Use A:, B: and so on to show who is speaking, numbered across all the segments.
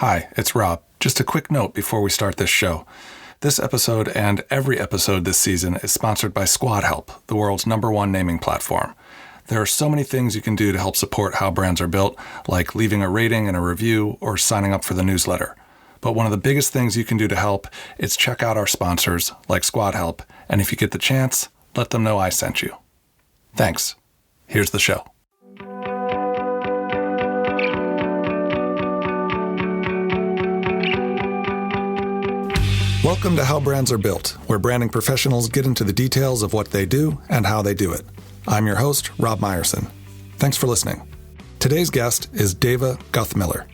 A: Hi, it's Rob. Just a quick note before we start this show. This episode and every episode this season is sponsored by Squad Help, the world's #1 naming platform. There are so many things you can do to help support how brands are built, like leaving a rating and a review or signing up for the newsletter. But one of the biggest things you can do to help is check out our sponsors, like Squad Help, and if you get the chance, let them know I sent you. Thanks. Here's the show. Welcome to How Brands Are Built, where branding professionals get into the details of what they do and how they do it. I'm your host, Rob Meyerson. Thanks for listening. Today's guest is Dava Guthmiller,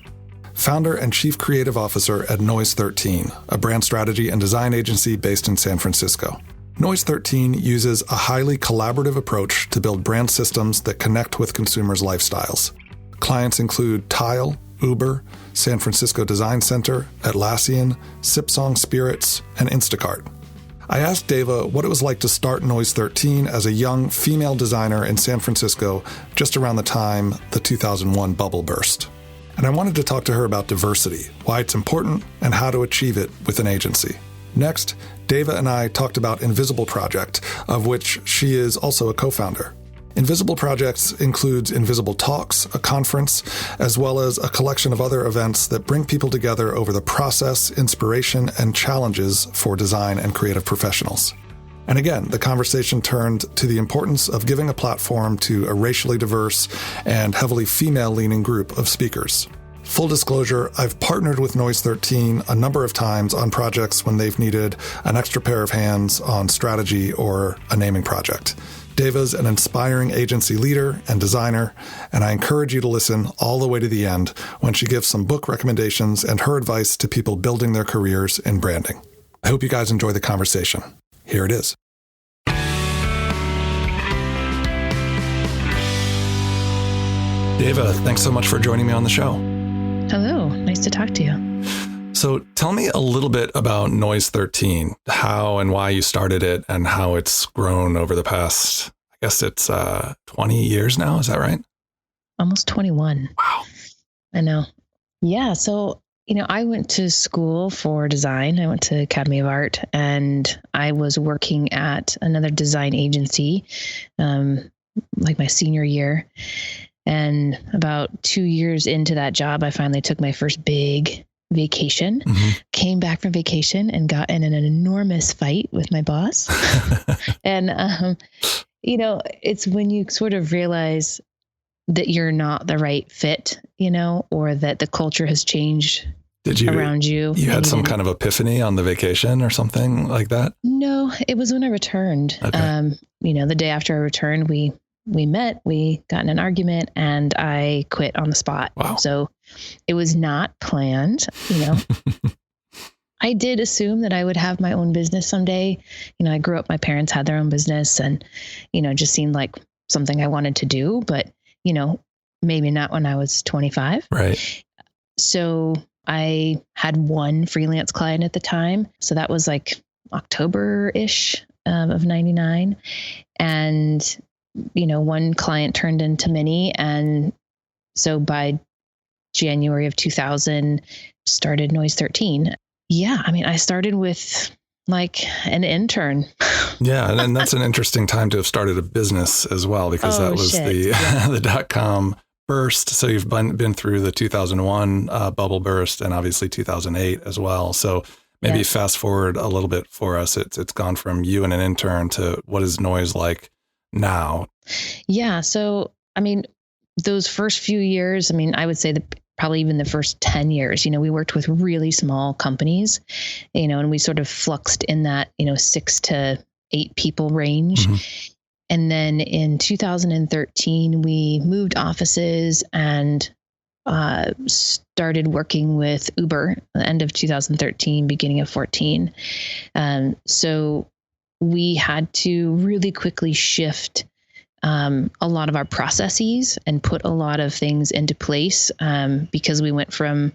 A: founder and chief creative officer at Noise 13, a brand strategy and design agency based in San Francisco. Noise 13 uses a highly collaborative approach to build brand systems that connect with consumers' lifestyles. Clients include Tile, Uber, San Francisco Design Center, Atlassian, Sipsong Spirits, and Instacart. I asked Dava what it was like to start Noise 13 as a young female designer in San Francisco just around the time the 2001 bubble burst. And I wanted to talk to her about diversity, why it's important, and how to achieve it with an agency. Next, Dava and I talked about Invisible Project, of which she is also a co-founder. Invisible Projects includes Invisible Talks, a conference, as well as a collection of other events that bring people together over the process, inspiration, and challenges for design and creative professionals. And again, the conversation turned to the importance of giving a platform to a racially diverse and heavily female-leaning group of speakers. Full disclosure, I've partnered with Noise 13 a number of times on projects when they've needed an extra pair of hands on strategy or a naming project. Dava's an inspiring agency leader and designer, and I encourage you to listen all the way to the end when she gives some book recommendations and her advice to people building their careers in branding. I hope you guys enjoy the conversation. Here it is. Dava, thanks so much for joining me on the show.
B: Hello, nice to talk to you.
A: So tell me a little bit about Noise 13, how and why you started it and how it's grown over the past, I guess it's 20 years now. Is that right?
B: Almost 21.
A: Wow.
B: I know. Yeah. So, I went to school for design. I went to Academy of Art, and I was working at another design agency, like my senior year. And about 2 years into that job, I finally took my first big vacation, came back from vacation and got in an enormous fight with my boss. And, it's when you sort of realize that you're not the right fit, or that the culture has changed around you.
A: You had some kind of epiphany on the vacation or something like that?
B: No, it was when I returned. Okay. The day after I returned, we met, we got in an argument, and I quit on the spot.
A: Wow.
B: So it was not planned, I did assume that I would have my own business someday. I grew up, my parents had their own business, and, it just seemed like something I wanted to do, but, maybe not when I was 25.
A: Right.
B: So I had one freelance client at the time. So that was like October-ish of 99. And one client turned into many. And so by January of 2000, started Noise 13. Yeah. I started with like an intern.
A: Yeah. And that's an interesting time to have started a business as well, because that was the .com burst. So you've been through the 2001 bubble burst and obviously 2008 as well. So maybe fast forward a little bit for us. It's gone from you and an intern to what is Noise like now?
B: Yeah. So, those first few years, I would say probably even the first 10 years, we worked with really small companies, and we sort of fluxed in that, 6 to 8 people range. Mm-hmm. And then in 2013, we moved offices and started working with Uber at the end of 2013, beginning of 14. So we had to really quickly shift a lot of our processes and put a lot of things into place because we went from,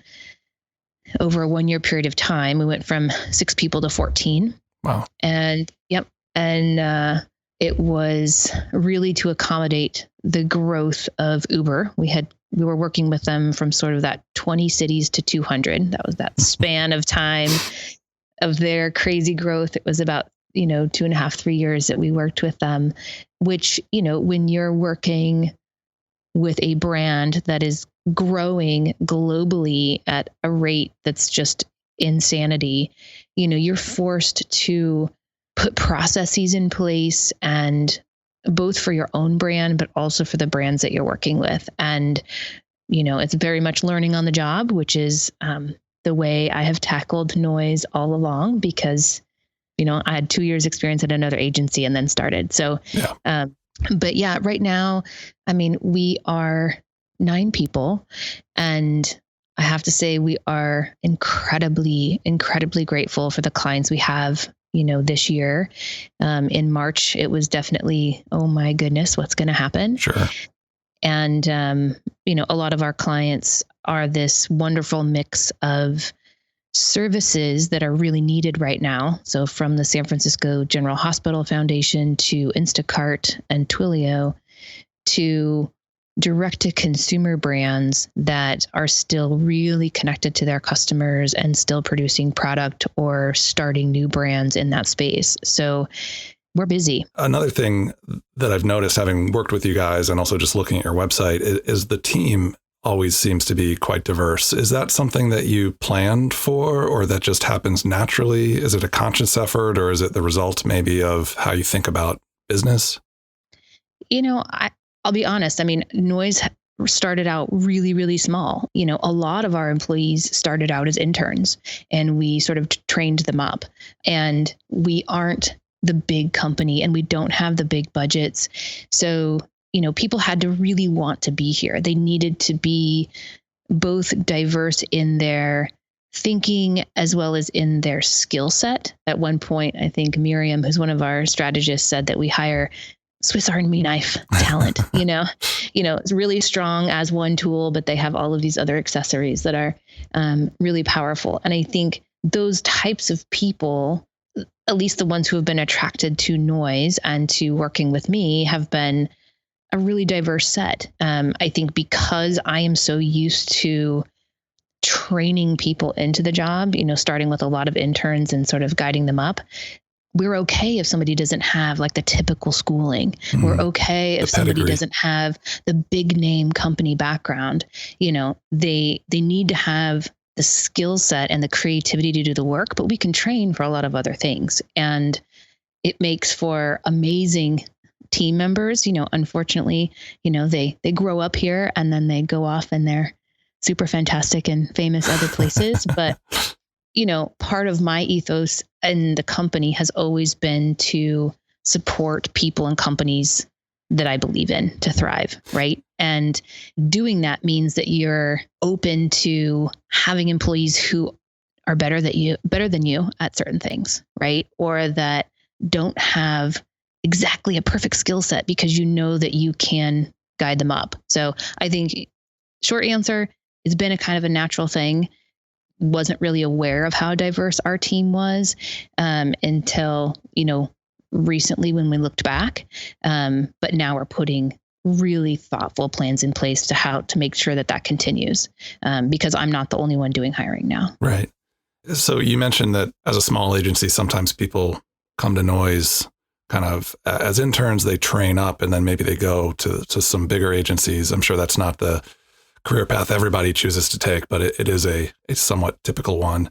B: over a 1 year period of time, we went from 6 people to 14.
A: Wow.
B: And it was really to accommodate the growth of Uber. We had we were working with them from sort of that 20 cities to 200. That was that span of time of their crazy growth. It was about, 2.5, 3 years that we worked with them, which, when you're working with a brand that is growing globally at a rate that's just insanity, you're forced to put processes in place, and both for your own brand, but also for the brands that you're working with. And, it's very much learning on the job, which is the way I have tackled noise all along, because, I had 2 years experience at another agency and then started. So,
A: Yeah.
B: But yeah, right now, we are 9 people, and I have to say we are incredibly, incredibly grateful for the clients we have, this year. In March, it was definitely, oh my goodness, what's going to happen?
A: Sure.
B: And, a lot of our clients are this wonderful mix of services that are really needed right now. So from the San Francisco General Hospital Foundation to Instacart and Twilio to direct-to-consumer brands that are still really connected to their customers and still producing product or starting new brands in that space. So we're busy.
A: Another thing that I've noticed, having worked with you guys and also just looking at your website, is the team always seems to be quite diverse. Is that something that you planned for, or that just happens naturally? Is it a conscious effort, or is it the result maybe of how you think about business?
B: I'll be honest. Noise started out really, really small. A lot of our employees started out as interns, and we sort of trained them up. And we aren't the big company, and we don't have the big budgets. So, people had to really want to be here. They needed to be both diverse in their thinking as well as in their skill set. At one point, I think Miriam, who's one of our strategists, said that we hire Swiss Army knife talent. It's really strong as one tool, but they have all of these other accessories that are really powerful. And I think those types of people, at least the ones who have been attracted to noise and to working with me, have been a really diverse set. I think because I am so used to training people into the job, starting with a lot of interns and sort of guiding them up, we're okay if somebody doesn't have like the typical schooling. Mm-hmm. We're okay if somebody doesn't have the big name company background. They need to have the skill set and the creativity to do the work, but we can train for a lot of other things. And it makes for amazing team members. Unfortunately, they grow up here and then they go off and they're super fantastic and famous other places. But, part of my ethos in the company has always been to support people and companies that I believe in to thrive. Right. And doing that means that you're open to having employees who are better than you at certain things. Right. Or that don't have exactly a perfect skill set because that you can guide them up. So I think short answer, it's been a kind of a natural thing. Wasn't really aware of how diverse our team was until, recently when we looked back. But now we're putting really thoughtful plans in place to how to make sure that continues because I'm not the only one doing hiring now.
A: Right. So you mentioned that as a small agency, sometimes people come to Noise kind of as interns, they train up and then maybe they go to some bigger agencies. I'm sure that's not the career path everybody chooses to take, but it is a somewhat typical one.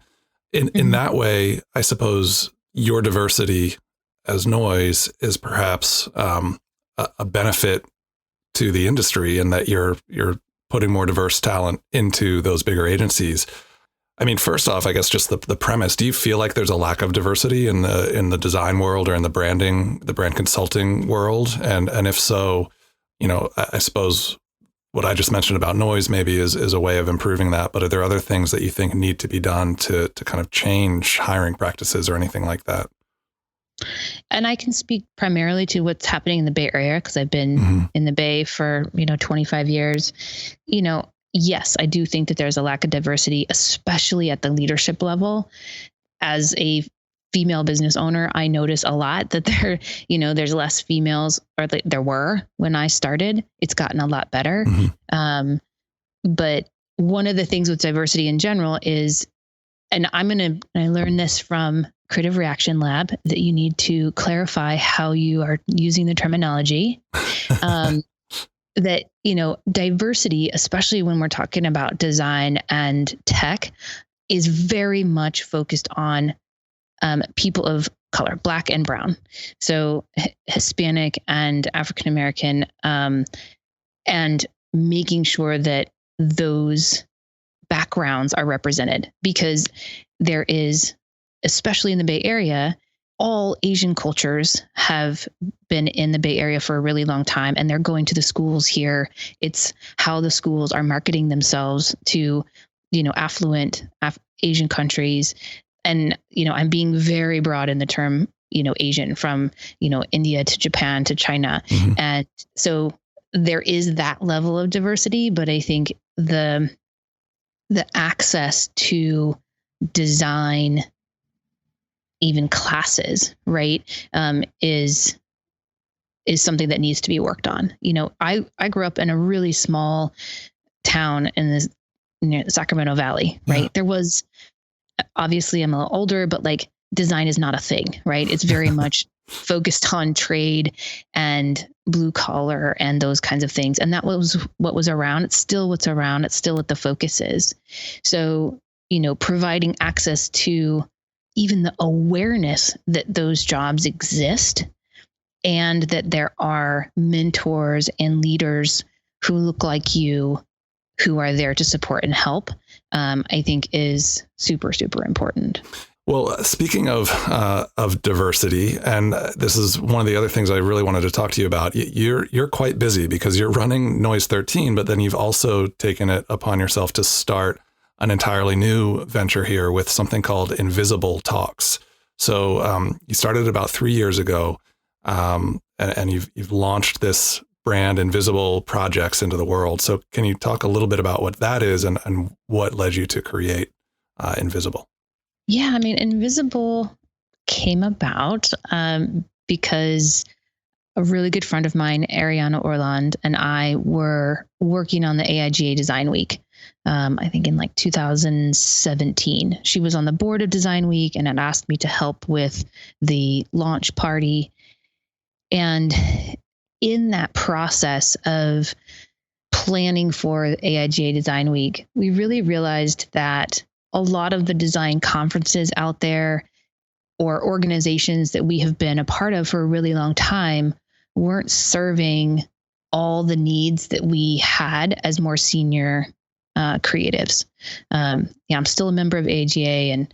A: In that way, I suppose your diversity as Noise is perhaps a benefit to the industry in that you're putting more diverse talent into those bigger agencies. First off, I guess just the premise. Do you feel like there's a lack of diversity in the design world or in the brand consulting world? And if so, I suppose what I just mentioned about Noise maybe is a way of improving that. But are there other things that you think need to be done to kind of change hiring practices or anything like that?
B: And I can speak primarily to what's happening in the Bay Area because I've been in the Bay for 25 years. Yes, I do think that there's a lack of diversity, especially at the leadership level. As a female business owner, I notice a lot that there's less females, or there were when I started. It's gotten a lot better. But one of the things with diversity in general is, and I learned this from Creative Reaction Lab, that you need to clarify how you are using the terminology. That, diversity, especially when we're talking about design and tech, is very much focused on people of color, Black and brown. So Hispanic and African American, and making sure that those backgrounds are represented, because there is, especially in the Bay Area, all Asian cultures have been in the Bay Area for a really long time, and they're going to the schools here. It's how the schools are marketing themselves to, affluent Asian countries. And, I'm being very broad in the term, Asian, from, India to Japan to China. Mm-hmm. And so there is that level of diversity, but I think the access to design, even classes, right, is something that needs to be worked on. I grew up in a really small town near the Sacramento Valley, right? Yeah. There was, obviously I'm a little older, but like design is not a thing, right? It's very much focused on trade and blue collar and those kinds of things. And that was what was around. It's still what's around. It's still what the focus is. So, providing access to even the awareness that those jobs exist, and that there are mentors and leaders who look like you, who are there to support and help, I think is super, super important.
A: Well, speaking of diversity, and this is one of the other things I really wanted to talk to you about. You're quite busy because you're running Noise 13, but then you've also taken it upon yourself to start an entirely new venture here with something called Invisible Talks. So you started about 3 years ago, and you've launched this brand, Invisible Projects, into the world. So can you talk a little bit about what that is and what led you to create Invisible?
B: Yeah, Invisible came about because a really good friend of mine, Ariana Orland, and I were working on the AIGA Design Week. I think in like 2017. She was on the board of Design Week and had asked me to help with the launch party. And in that process of planning for AIGA Design Week, we really realized that a lot of the design conferences out there, or organizations that we have been a part of for a really long time, weren't serving all the needs that we had as more senior creatives. I'm still a member of AIGA, and,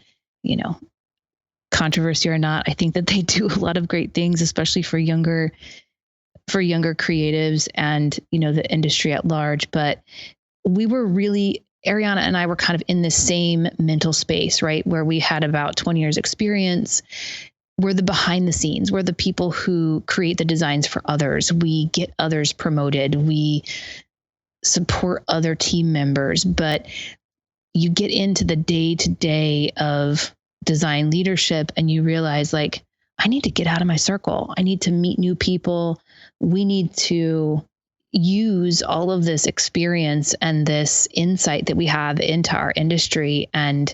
B: controversy or not, I think that they do a lot of great things, especially for younger creatives and, the industry at large. But Ariana and I were kind of in the same mental space, right? Where we had about 20 years experience. We're the behind the scenes. We're the people who create the designs for others. We get others promoted. We support other team members. But you get into the day-to-day of design leadership and you realize, like, I need to get out of my circle. I need to meet new people. We need to use all of this experience and this insight that we have into our industry and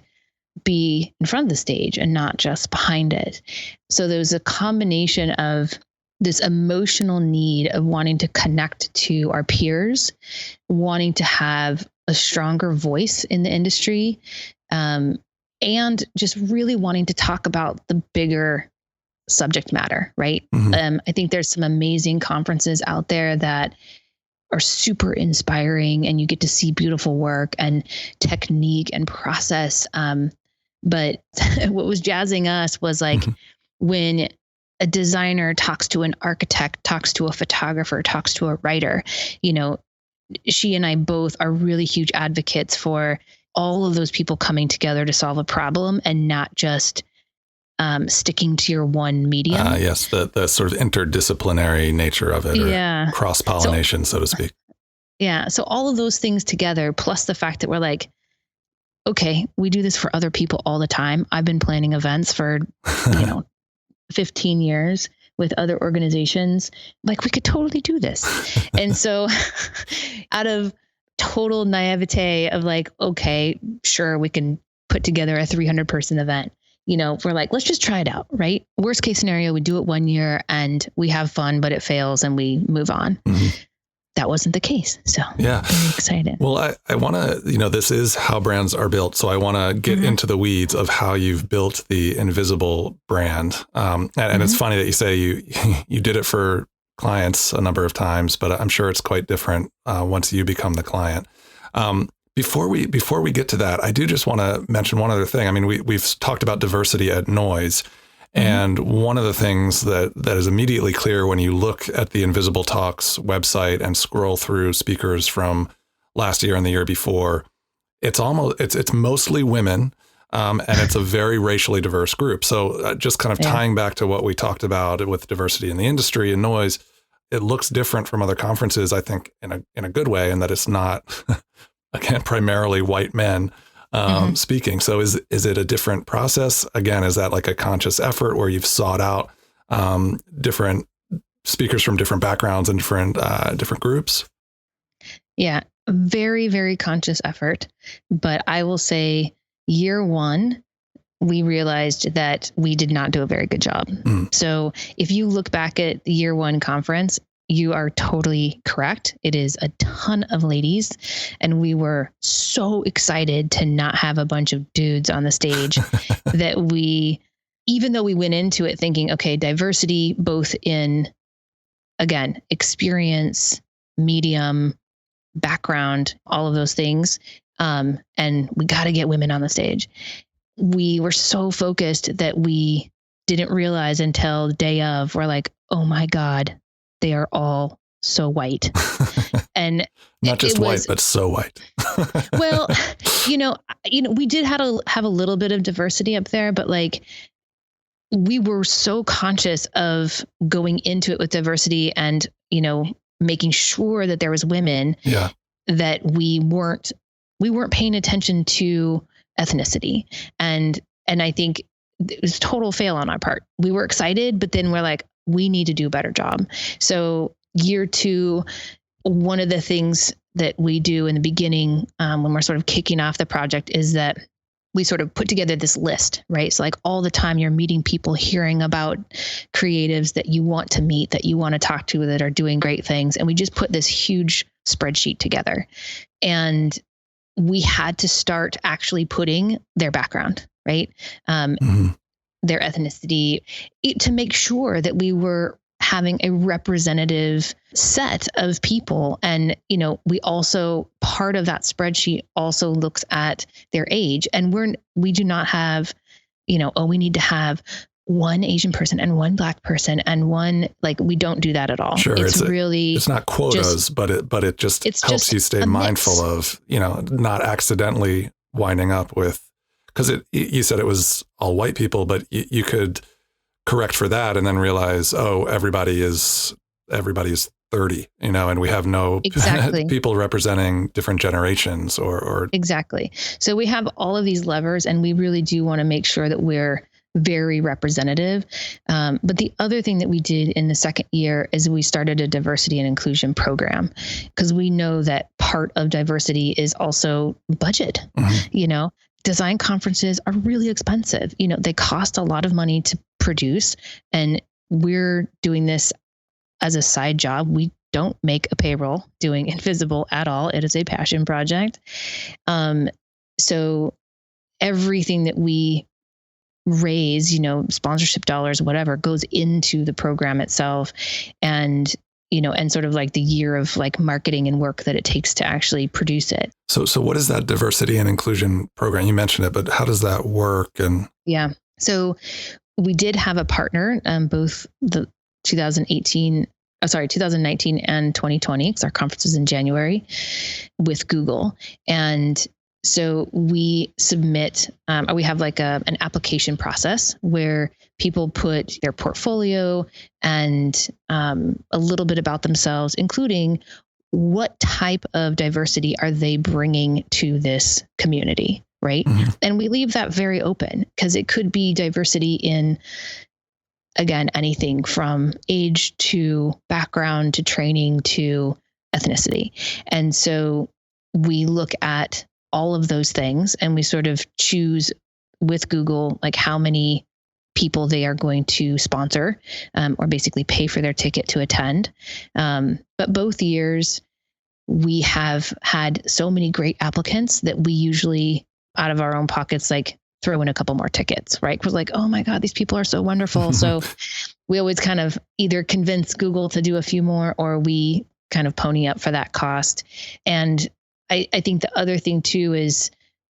B: be in front of the stage and not just behind it. So there's a combination of this emotional need of wanting to connect to our peers, wanting to have a stronger voice in the industry, and just really wanting to talk about the bigger subject matter, right? Mm-hmm. I think there's some amazing conferences out there that are super inspiring, and you get to see beautiful work and technique and process. But what was jazzing us was like, mm-hmm. when a designer talks to an architect, talks to a photographer, talks to a writer, she and I both are really huge advocates for all of those people coming together to solve a problem and not just sticking to your one medium.
A: Yes, the sort of interdisciplinary nature of it, or cross-pollination, so to speak.
B: Yeah. So all of those things together, plus the fact that we're like, okay, we do this for other people all the time. I've been planning events for, 15 years with other organizations. Like, we could totally do this. And so out of total naivete of like, okay, sure, we can put together a 300 person event. We're like, let's just try it out, right? Worst case scenario, we do it 1 year and we have fun, but it fails and we move on. Mm-hmm. That wasn't the case. So
A: yeah,
B: very excited.
A: Well, I want to, this is how brands are built. So I want to get into the weeds of how you've built the Invisible brand. And it's funny that you say you did it for clients a number of times, but I'm sure it's quite different once you become the client. Before we get to that, I do just want to mention one other thing. I mean, we've talked about diversity at Noise. And one of the things that is immediately clear when you look at the Invisible Talks website and scroll through speakers from last year and the year before, it's mostly women, and it's a very racially diverse group. So just kind of tying back to what we talked about with diversity in the industry and Noise, it looks different from other conferences, I think, in a good way, in that it's not again primarily white men speaking. So is it a different process? Again, is that like a conscious effort where you've sought out different speakers from different backgrounds and different groups?
B: Yeah, very, very conscious effort. But I will say year one, we realized that we did not do a very good job. So if you look back at the year one conference, you are totally correct. It is a ton of ladies. And we were so excited to not have a bunch of dudes on the stage that even though we went into it thinking, okay, diversity, both in, again, experience, medium, background, all of those things. And we got to get women on the stage. We were so focused that we didn't realize until the day of, we're like, oh my God, they are all so white. And
A: not just white, but so white.
B: Well, we did have a little bit of diversity up there, but like we were so conscious of going into it with diversity and, making sure that there was women that we weren't paying attention to ethnicity. And I think it was a total fail on our part. We were excited, but then we're like, we need to do a better job. So year two, one of the things that we do in the beginning, when we're sort of kicking off the project, is that we sort of put together this list, right? So like all the time you're meeting people, hearing about creatives that you want to meet, that you want to talk to, that are doing great things. And we just put this huge spreadsheet together. And we had to start actually putting their background, right? Their ethnicity, to make sure that we were having a representative set of people. And, we also, part of that spreadsheet also looks at their age. And we do not have, we need to have one Asian person and one Black person and one, like, we don't do that at all.
A: Sure. It's not quotas, but it just helps you stay mindful of, not accidentally winding up with, because you said it was all white people, but you could correct for that and then realize, oh, everybody's 30, and we have no people representing different generations or. Exactly.
B: So we have all of these levers, and we really do want to make sure that we're very representative. But the other thing that we did in the second year is we started a diversity and inclusion program, because we know that part of diversity is also budget. Design conferences are really expensive. They cost a lot of money to produce, and we're doing this as a side job. We don't make a payroll doing Invisible at all. It is a passion project. So everything that we raise, sponsorship dollars, whatever, goes into the program itself. And and sort of like the year of like marketing and work that it takes to actually produce it.
A: So what is that diversity and inclusion program? You mentioned it, but how does that work?
B: Yeah. So we did have a partner, both the 2019 and 2020, because our conference was in January, with Google. And so we submit, we have like an application process where people put their portfolio and a little bit about themselves, including what type of diversity are they bringing to this community, right? Mm-hmm. And we leave that very open, because it could be diversity in, again, anything from age to background to training to ethnicity. And so we look at all of those things and we sort of choose with Google, like how many people they are going to sponsor or basically pay for their ticket to attend. But both years, we have had so many great applicants that we usually, out of our own pockets, like throw in a couple more tickets, right? Because like, oh my God, these people are so wonderful. So we always kind of either convince Google to do a few more, or we kind of pony up for that cost. And I think the other thing too is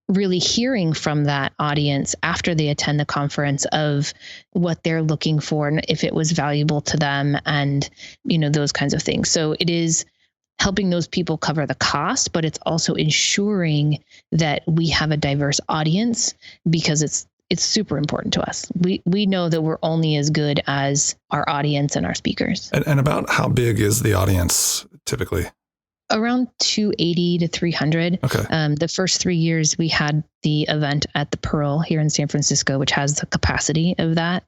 B: really hearing from that audience after they attend the conference of what they're looking for and if it was valuable to them and, those kinds of things. So it is helping those people cover the cost, but it's also ensuring that we have a diverse audience because it's super important to us. We know that we're only as good as our audience and our speakers.
A: And about how big is the audience typically?
B: Around 280 to 300.
A: Okay.
B: The first 3 years we had the event at the Pearl here in San Francisco, which has the capacity of that.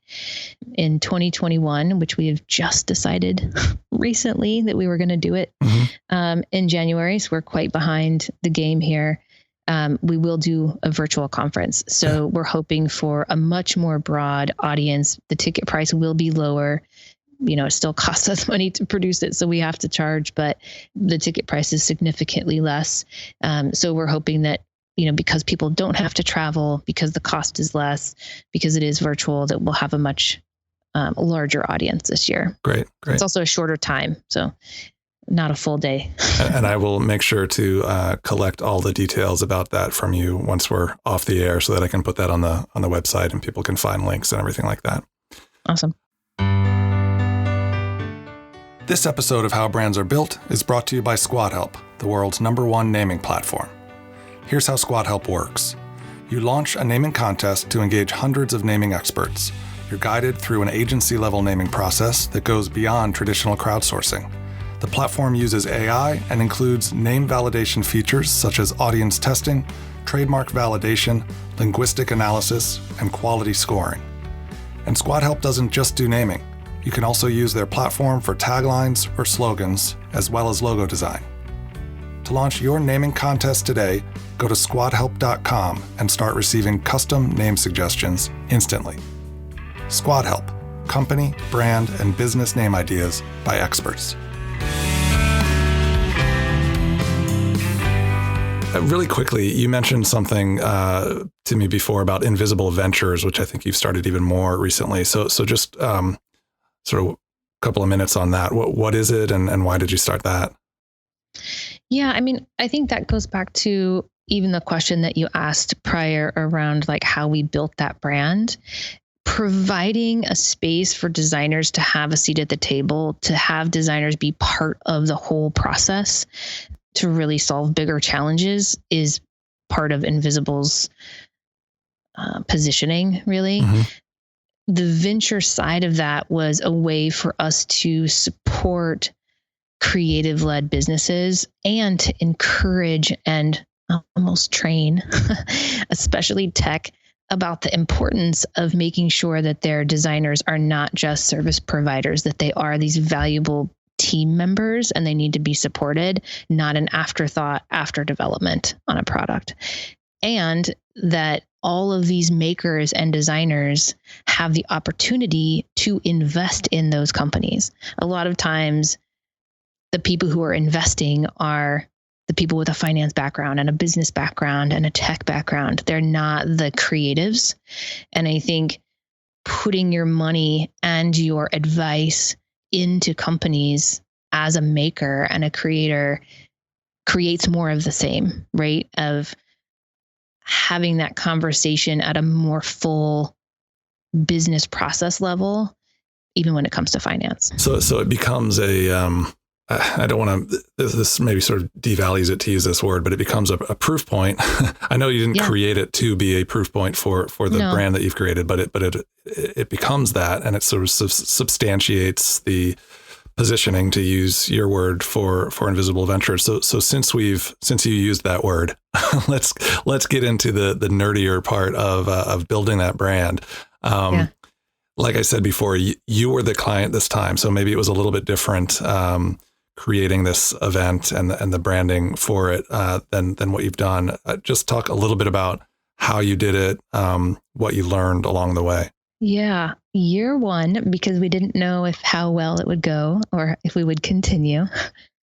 B: In 2021, which we have just decided recently that we were going to do it in January. So we're quite behind the game here. We will do a virtual conference. So we're hoping for a much more broad audience. The ticket price will be lower. It still costs us money to produce it, so we have to charge, but the ticket price is significantly less. So we're hoping that, because people don't have to travel, because the cost is less, because it is virtual, that we'll have a much larger audience this year.
A: Great.
B: It's also a shorter time, so not a full day.
A: And I will make sure to collect all the details about that from you once we're off the air, so that I can put that on the website and people can find links and everything like that.
B: Awesome.
A: This episode of How Brands Are Built is brought to you by SquadHelp, the world's #1 naming platform. Here's how SquadHelp works. You launch a naming contest to engage hundreds of naming experts. You're guided through an agency-level naming process that goes beyond traditional crowdsourcing. The platform uses AI and includes name validation features such as audience testing, trademark validation, linguistic analysis, and quality scoring. And SquadHelp doesn't just do naming. You can also use their platform for taglines or slogans, as well as logo design. To launch your naming contest today, go to squadhelp.com and start receiving custom name suggestions instantly. SquadHelp, company, brand, and business name ideas by experts. Really quickly, you mentioned something to me before about invisible ventures, which I think you've started even more recently. So just sort of a couple of minutes on that. What is it and why did you start that?
B: Yeah, I think that goes back to even the question that you asked prior around like how we built that brand. Providing a space for designers to have a seat at the table, to have designers be part of the whole process to really solve bigger challenges is part of Invisible's positioning, really. Mm-hmm. The venture side of that was a way for us to support creative-led businesses and to encourage and almost train, especially tech, about the importance of making sure that their designers are not just service providers, that they are these valuable team members and they need to be supported, not an afterthought after development on a product. And that all of these makers and designers have the opportunity to invest in those companies. A lot of times, the people who are investing are the people with a finance background and a business background and a tech background. They're not the creatives. And I think putting your money and your advice into companies as a maker and a creator creates more of the same, right? Of having that conversation at a more full business process level, even when it comes to finance.
A: So it becomes I don't want to, this maybe sort of devalues it to use this word, but it becomes a proof point. I know you didn't create it to be a proof point for the brand that you've created, but it becomes that, and it sort of substantiates the positioning, to use your word, for Invisible Ventures. So since you used that word, let's get into the nerdier part of building that brand. Like I said before, you were the client this time, so maybe it was a little bit different. creating this event and the branding for it than what you've done. Just talk a little bit about how you did it, what you learned along the way.
B: Yeah. Year one, because we didn't know how well it would go or if we would continue,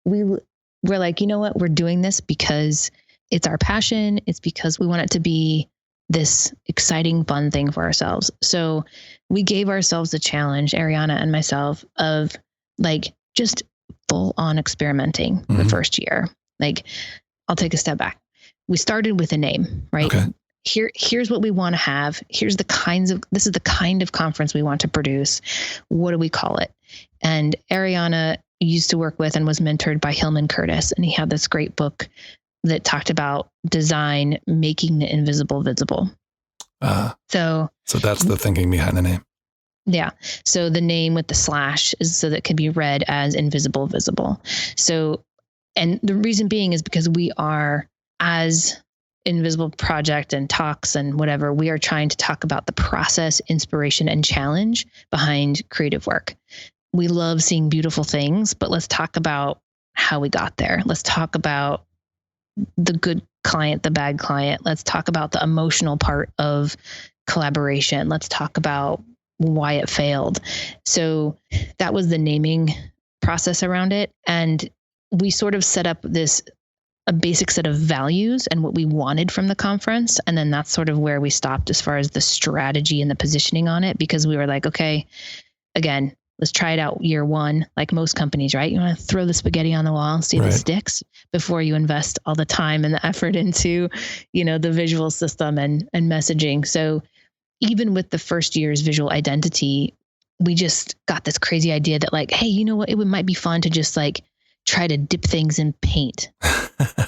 B: we're like, you know what? We're doing this because it's our passion. It's because we want it to be this exciting, fun thing for ourselves. So we gave ourselves a challenge, Ariana and myself, of like just full on experimenting the first year. Like, I'll take a step back. We started with a name, right?
A: Okay.
B: Here's what we want to have. This is the kind of conference we want to produce. What do we call it? And Ariana used to work with and was mentored by Hillman Curtis. And he had this great book that talked about design, making the invisible visible. So
A: that's the thinking behind the name.
B: Yeah. So the name with the slash is so that it can be read as invisible visible. So, and the reason being is because we are, as Invisible Project and talks and whatever, we are trying to talk about the process, inspiration, and challenge behind creative work. We love seeing beautiful things, but let's talk about how we got there. Let's talk about the good client, the bad client. Let's talk about the emotional part of collaboration. Let's talk about why it failed. So that was the naming process around it. And we sort of set up a basic set of values and what we wanted from the conference. And then that's sort of where we stopped as far as the strategy and the positioning on it, because we were like, okay, again, let's try it out year one, like most companies, right? You want to throw the spaghetti on the wall, see if it sticks before you invest all the time and the effort into, the visual system and messaging. So even with the first year's visual identity, we just got this crazy idea that like, hey, you know what? It might be fun to just like try to dip things in paint,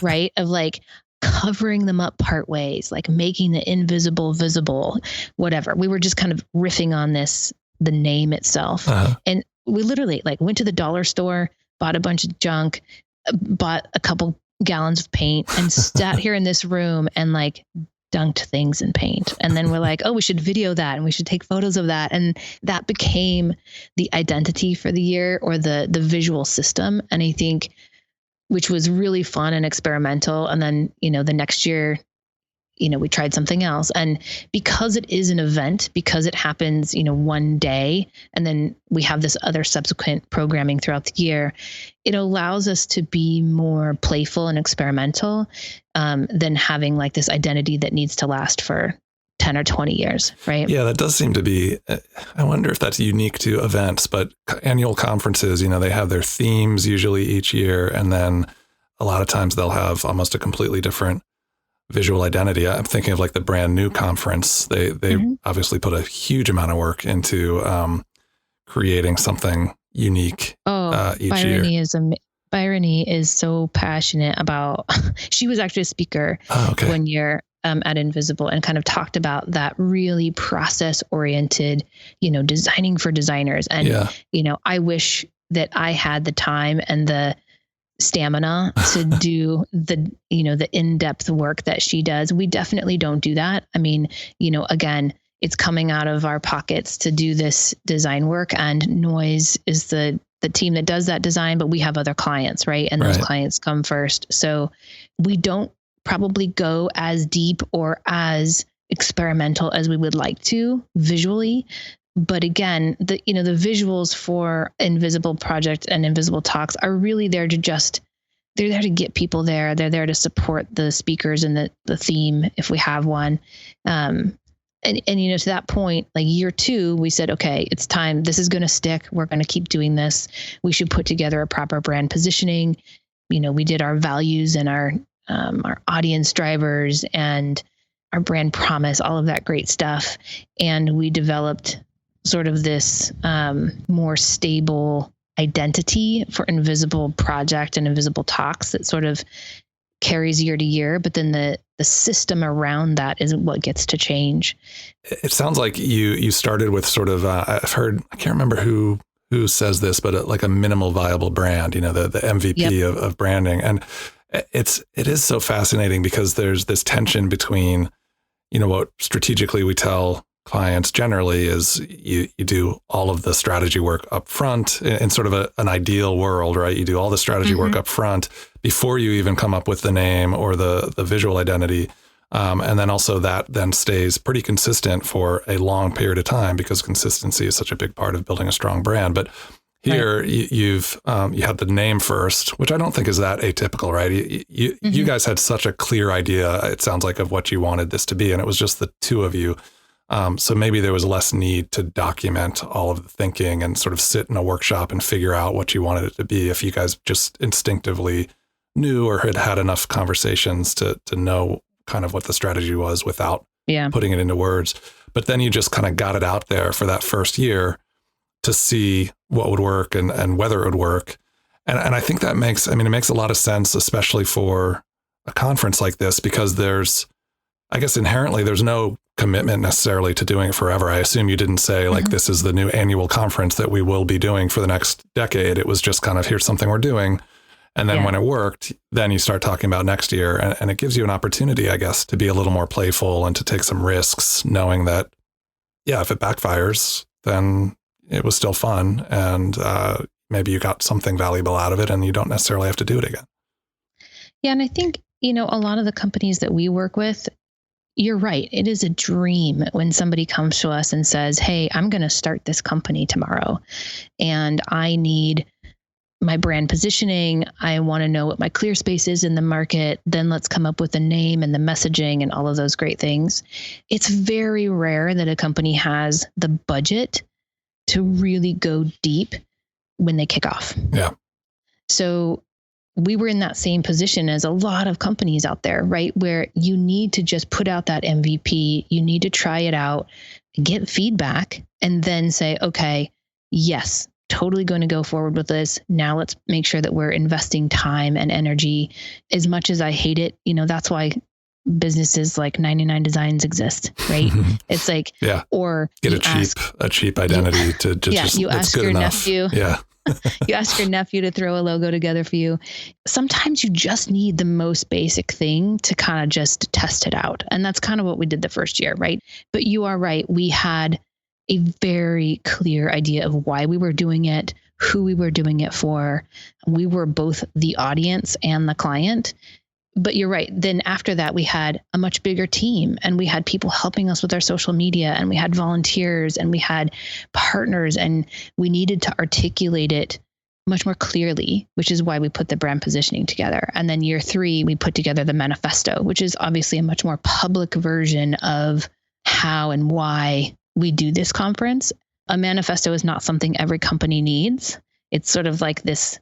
B: right? Of like covering them up part ways, like making the invisible visible, whatever. We were just kind of riffing on the name itself. And we literally like went to the dollar store, bought a bunch of junk, bought a couple gallons of paint and sat here in this room and like dunked things in paint. And then we're like, oh, we should video that and we should take photos of that. And that became the identity for the year, or the visual system. And I think, which was really fun and experimental. And then, the next year, we tried something else. And because it is an event, because it happens, one day, and then we have this other subsequent programming throughout the year, it allows us to be more playful and experimental than having like this identity that needs to last for 10 or 20 years, right?
A: Yeah, that does seem to be, I wonder if that's unique to events, but annual conferences, they have their themes usually each year. And then a lot of times they'll have almost a completely different visual identity. I'm thinking of like the brand new conference. They obviously put a huge amount of work into creating something unique each year.
B: Byrony is so passionate about, she was actually a speaker one year at Invisible and kind of talked about that really process oriented, designing for designers. And, I wish that I had the time and the stamina to do the in-depth work that she does. We definitely don't do that. I mean, again, it's coming out of our pockets to do this design work, and Noise is the team that does that design, but we have other clients, right? And those clients come first. So we don't probably go as deep or as experimental as we would like to visually. But again, the visuals for Invisible Project and Invisible Talks are really there to they're there to get people there. They're there to support the speakers and the theme, if we have one. And to that point, like year two, we said, okay, it's time. This is going to stick. We're going to keep doing this. We should put together a proper brand positioning. We did our values and our audience drivers and our brand promise, all of that great stuff. And we developed sort of this more stable identity for Invisible Project and Invisible Talks that sort of carries year to year, but then the system around that is what gets to change.
A: It sounds like you started with sort of, I've heard, I can't remember who says this, but like a minimal viable brand, the MVP of branding. And it is so fascinating because there's this tension between, what strategically we tell clients generally is you do all of the strategy work up front in sort of an ideal world, right? You do all the strategy work up front before you even come up with the name or the visual identity. And then also that then stays pretty consistent for a long period of time because consistency is such a big part of building a strong brand. But here you had the name first, which I don't think is that atypical, right? You guys had such a clear idea, it sounds like, of what you wanted this to be. And it was just the two of you. So maybe there was less need to document all of the thinking and sort of sit in a workshop and figure out what you wanted it to be if you guys just instinctively knew or had had enough conversations to know kind of what the strategy was without putting it into words. But then you just kind of got it out there for that first year to see what would work and whether it would work. And I think that makes a lot of sense, especially for a conference like this, because I guess inherently there's no commitment necessarily to doing it forever. I assume you didn't say like, this is the new annual conference that we will be doing for the next decade. It was just kind of, here's something we're doing. And then when it worked, then you start talking about next year. And it gives you an opportunity, I guess, to be a little more playful and to take some risks, knowing that, if it backfires, then it was still fun. And maybe you got something valuable out of it and you don't necessarily have to do it again.
B: Yeah. And I think, a lot of the companies that we work with, you're right. It is a dream when somebody comes to us and says, hey, I'm going to start this company tomorrow and I need my brand positioning. I want to know what my clear space is in the market. Then let's come up with a name and the messaging and all of those great things. It's very rare that a company has the budget to really go deep when they kick off.
A: Yeah.
B: So we were in that same position as a lot of companies out there, right? Where you need to just put out that MVP, you need to try it out, get feedback, and then say, okay, yes, totally going to go forward with this. Now let's make sure that we're investing time and energy. As much as I hate it, that's why businesses like 99 Designs exist, right? It's like, or
A: get a cheap identity to just,
B: you ask your nephew.
A: Yeah.
B: You ask your nephew to throw a logo together for you. Sometimes you just need the most basic thing to kind of just test it out. And that's kind of what we did the first year, right? But you are right. We had a very clear idea of why we were doing it, who we were doing it for. We were both the audience and the client. But you're right. Then after that, we had a much bigger team and we had people helping us with our social media and we had volunteers and we had partners and we needed to articulate it much more clearly, which is why we put the brand positioning together. And then year 3, we put together the manifesto, which is obviously a much more public version of how and why we do this conference. A manifesto is not something every company needs. It's sort of like this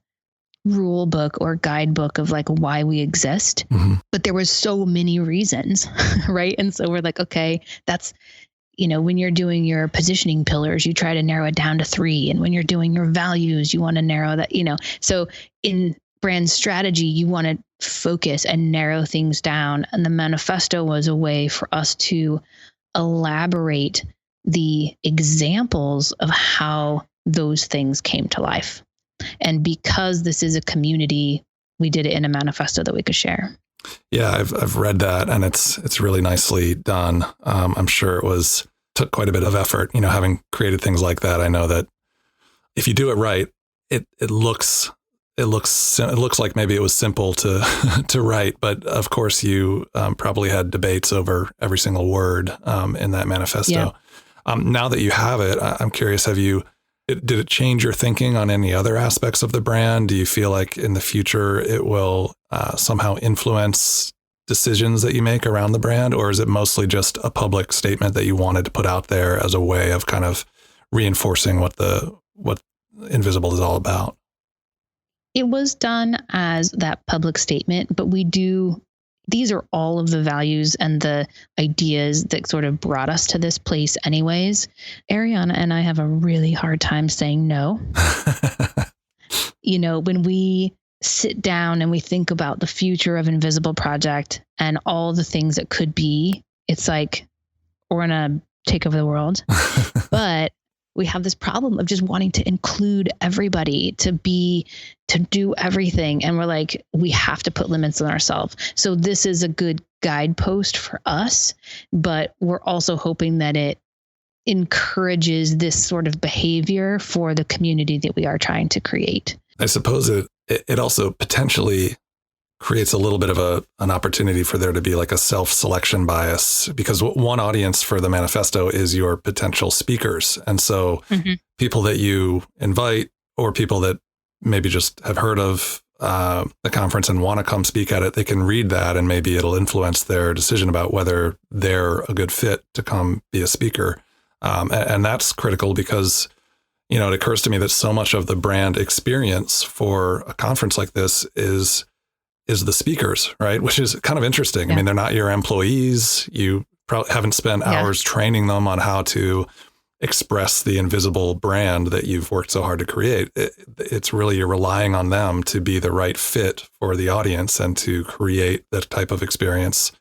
B: rule book or guidebook of like why we exist. But there was so many reasons, right? And so we're like, okay, that's, when you're doing your positioning pillars, you try to narrow it down to 3. And when you're doing your values, you want to narrow that, so in brand strategy, you want to focus and narrow things down. And the manifesto was a way for us to elaborate the examples of how those things came to life. And because this is a community, we did it in a manifesto that we could share.
A: Yeah, I've read that and it's really nicely done. I'm sure took quite a bit of effort, having created things like that. I know that if you do it right, it looks like maybe it was simple to write, but of course you probably had debates over every single word in that manifesto. Yeah. Now that you have it, I'm curious, did it change your thinking on any other aspects of the brand? Do you feel like in the future it will somehow influence decisions that you make around the brand? Or is it mostly just a public statement that you wanted to put out there as a way of kind of reinforcing what Invisible is all about?
B: It was done as that public statement, but these are all of the values and the ideas that sort of brought us to this place anyways. Ariana and I have a really hard time saying no. When we sit down and we think about the future of Invisible Project and all the things that could be, it's like, we're going to take over the world. But we have this problem of just wanting to include everybody, to do everything. And we're like, we have to put limits on ourselves. So this is a good guidepost for us, but we're also hoping that it encourages this sort of behavior for the community that we are trying to create.
A: I suppose it also potentially creates a little bit of an opportunity for there to be like a self-selection bias, because one audience for the manifesto is your potential speakers. And so people that you invite, or people that maybe just have heard of the conference and want to come speak at it, they can read that and maybe it'll influence their decision about whether they're a good fit to come be a speaker. And that's critical because, it occurs to me that so much of the brand experience for a conference like this is the speakers, right? Which is kind of interesting. Yeah. I mean, they're not your employees. You probably haven't spent hours training them on how to express the invisible brand that you've worked so hard to create. It's really, you're relying on them to be the right fit for the audience and to create the type of experience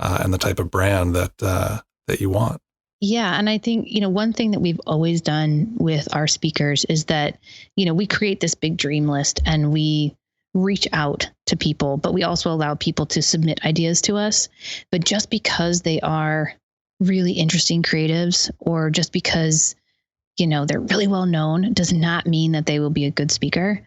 A: and the type of brand that you want.
B: Yeah. And I think, one thing that we've always done with our speakers is that, we create this big dream list and we reach out to people, but we also allow people to submit ideas to us. But just because they are really interesting creatives, or just because, they're really well known, does not mean that they will be a good speaker.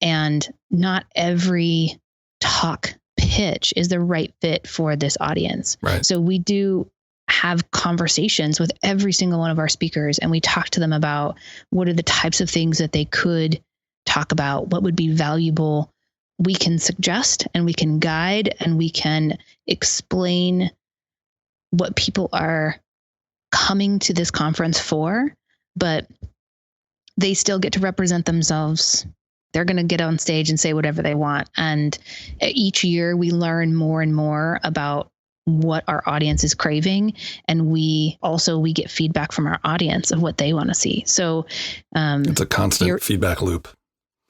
B: And not every talk pitch is the right fit for this audience.
A: Right.
B: So we do have conversations with every single one of our speakers, and we talk to them about what are the types of things that they could talk about, what would be valuable. We can suggest and we can guide and we can explain what people are coming to this conference for, but they still get to represent themselves. They're going to get on stage and say whatever they want. And each year we learn more and more about what our audience is craving. And we get feedback from our audience of what they want to see. So
A: it's a constant feedback loop.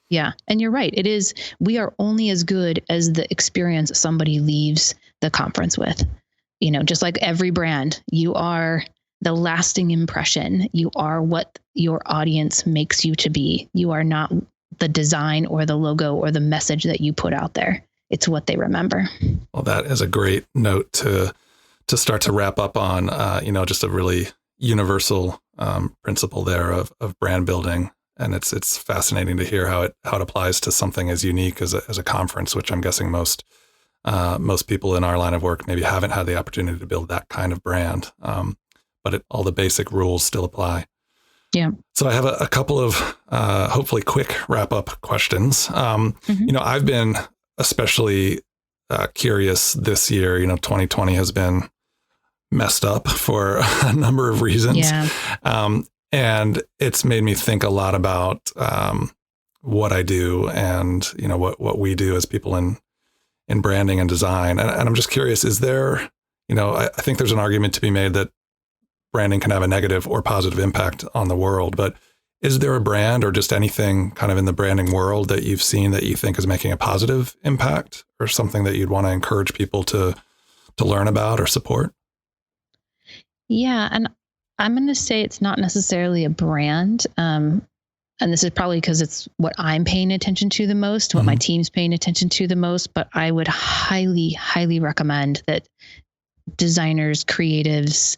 B: Yeah. And you're right. It is. We are only as good as the experience somebody leaves the conference with. Just like every brand, you are the lasting impression. You are what your audience makes you to be. You are not the design or the logo or the message that you put out there. It's what they remember.
A: Well, that is a great note to start to wrap up on, just a really universal principle there of brand building. And it's fascinating to hear how it applies to something as unique as a conference, which I'm guessing most people in our line of work maybe haven't had the opportunity to build that kind of brand. But all the basic rules still apply.
B: Yeah. So
A: I have a couple of hopefully quick wrap up questions. I've been especially curious this year. 2020 has been messed up for a number of reasons.
B: Yeah.
A: And it's made me think a lot about what I do and, what we do as people in branding and design. And I'm just curious, is there, I think there's an argument to be made that branding can have a negative or positive impact on the world, but is there a brand or just anything kind of in the branding world that you've seen that you think is making a positive impact, or something that you'd want to encourage people to learn about or support?
B: Yeah. And I'm going to say it's not necessarily a brand. And this is probably because it's what I'm paying attention to the most, what my team's paying attention to the most, but I would highly, highly recommend that designers, creatives,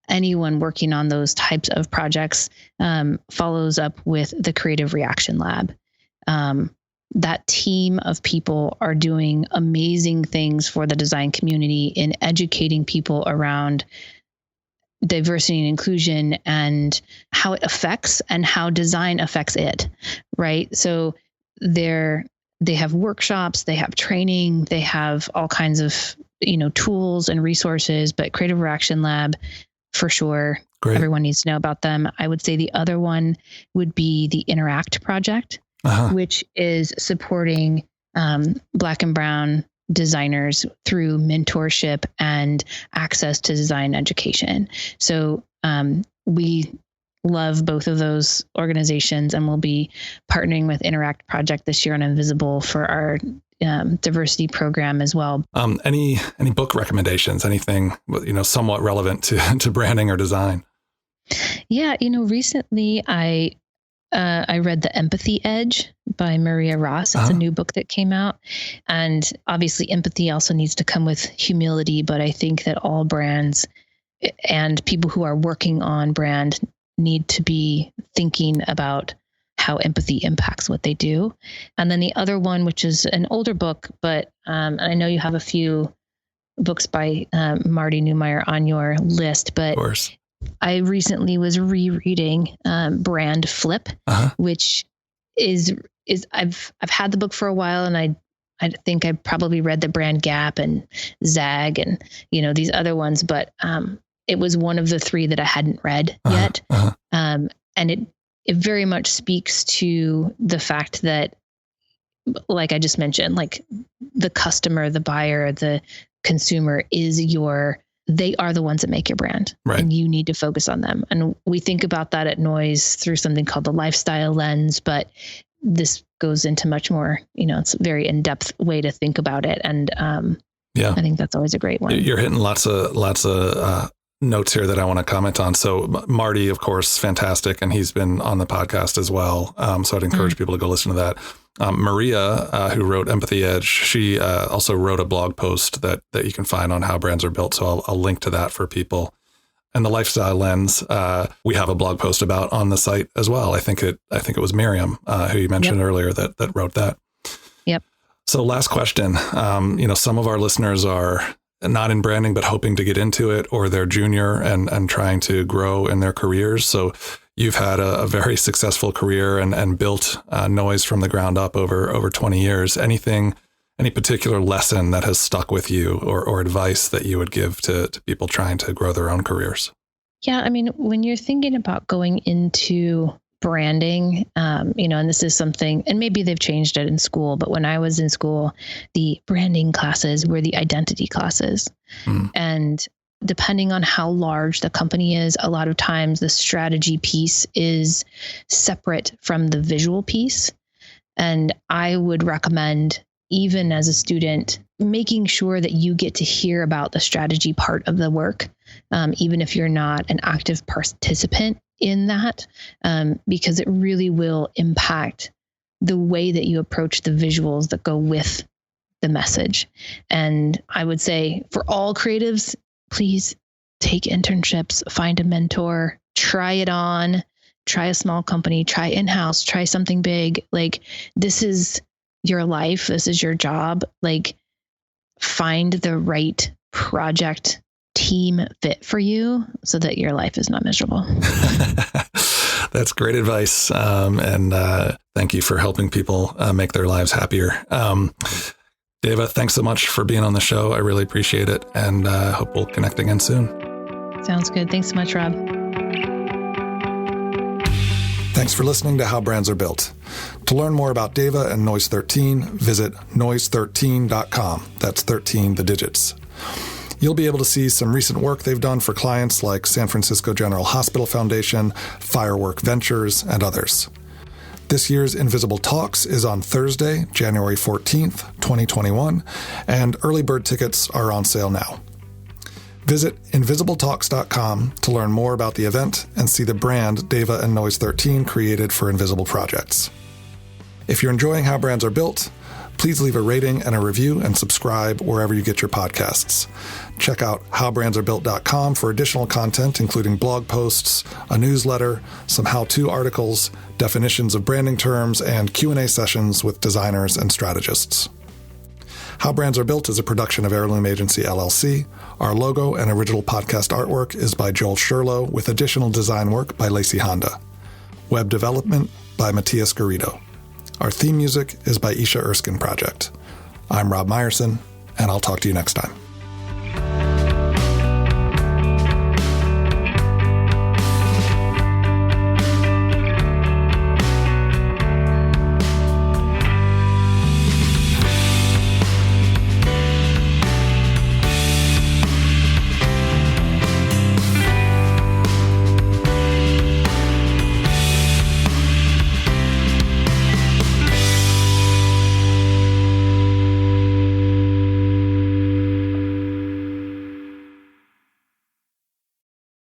B: anyone working on those types of projects follows up with the Creative Reaction Lab. That team of people are doing amazing things for the design community in educating people around diversity and inclusion and how it affects and how design affects it, right? So they have workshops, they have training, they have all kinds of, tools and resources, but Creative Reaction Lab, for sure. Great. Everyone needs to know about them. I would say the other one would be the Interact project, which is supporting Black and Brown designers through mentorship and access to design education. So we love both of those organizations, and we'll be partnering with Interact Project this year on Invisible for our diversity program as well.
A: Any book recommendations, anything, somewhat relevant to branding or design?
B: Yeah. Recently I read The Empathy Edge by Maria Ross. It's a new book that came out, and obviously empathy also needs to come with humility. But I think that all brands and people who are working on brand need to be thinking about how empathy impacts what they do. And then the other one, which is an older book, but I know you have a few books by Marty Neumeier on your list, but
A: of course.
B: I recently was rereading Brand Flip, which is I've had the book for a while, and I think I probably read the Brand Gap and Zag and these other ones, but it was one of the three that I hadn't read yet, and it very much speaks to the fact that, like I just mentioned, like the customer, the buyer, the consumer they are the ones that make your brand,
A: right?
B: And you need to focus on them. And we think about that at Noise through something called the lifestyle lens, but this goes into much more, it's a very in-depth way to think about it. And I think that's always a great one.
A: You're hitting lots of notes here that I want to comment on. So Marty, of course, fantastic. And he's been on the podcast as well. So I'd encourage people to go listen to that. Maria, who wrote Empathy Edge, she also wrote a blog post that you can find on how brands are built. So I'll link to that for people. And the lifestyle lens, we have a blog post about on the site as well. I think it was Miriam, who you mentioned earlier that wrote that.
B: Yep.
A: So last question, some of our listeners are not in branding, but hoping to get into it, or they're junior and trying to grow in their careers. So you've had a very successful career and built Noise from the ground up over 20 years. Any particular lesson that has stuck with you or advice that you would give to people trying to grow their own careers?
B: Yeah. I mean, when you're thinking about going into branding, and this is something, and maybe they've changed it in school, but when I was in school, the branding classes were the identity classes. And depending on how large the company is, a lot of times the strategy piece is separate from the visual piece. And I would recommend, even as a student, making sure that you get to hear about the strategy part of the work, even if you're not an active participant in that, because it really will impact the way that you approach the visuals that go with the message. And I would say for all creatives, please take internships, find a mentor, try it on, try a small company, try in-house, try something big. Like, this is your life. This is your job. Like, find the right project team fit for you so that your life is not miserable.
A: That's great advice. And thank you for helping people make their lives happier. Dava, thanks so much for being on the show. I really appreciate it, and hope we'll connect again soon.
B: Sounds good. Thanks so much, Rob.
A: Thanks for listening to How Brands Are Built. To learn more about Dava and Noise 13, visit noise13.com. That's 13 the digits. You'll be able to see some recent work they've done for clients like San Francisco General Hospital Foundation, Firework Ventures, and others. This year's Invisible Talks is on Thursday, January 14th, 2021, and early bird tickets are on sale now. Visit invisibletalks.com to learn more about the event and see the brand Dava and Noise 13 created for Invisible Projects. If you're enjoying How Brands Are Built, please leave a rating and a review and subscribe wherever you get your podcasts. Check out howbrandsarebuilt.com for additional content, including blog posts, a newsletter, some how-to articles, definitions of branding terms, and Q&A sessions with designers and strategists. How Brands Are Built is a production of Heirloom Agency, LLC. Our logo and original podcast artwork is by Joel Sherlow, with additional design work by Lacey Honda. Web development by Matthias Garrido. Our theme music is by Isha Erskine Project. I'm Rob Meyerson, and I'll talk to you next time.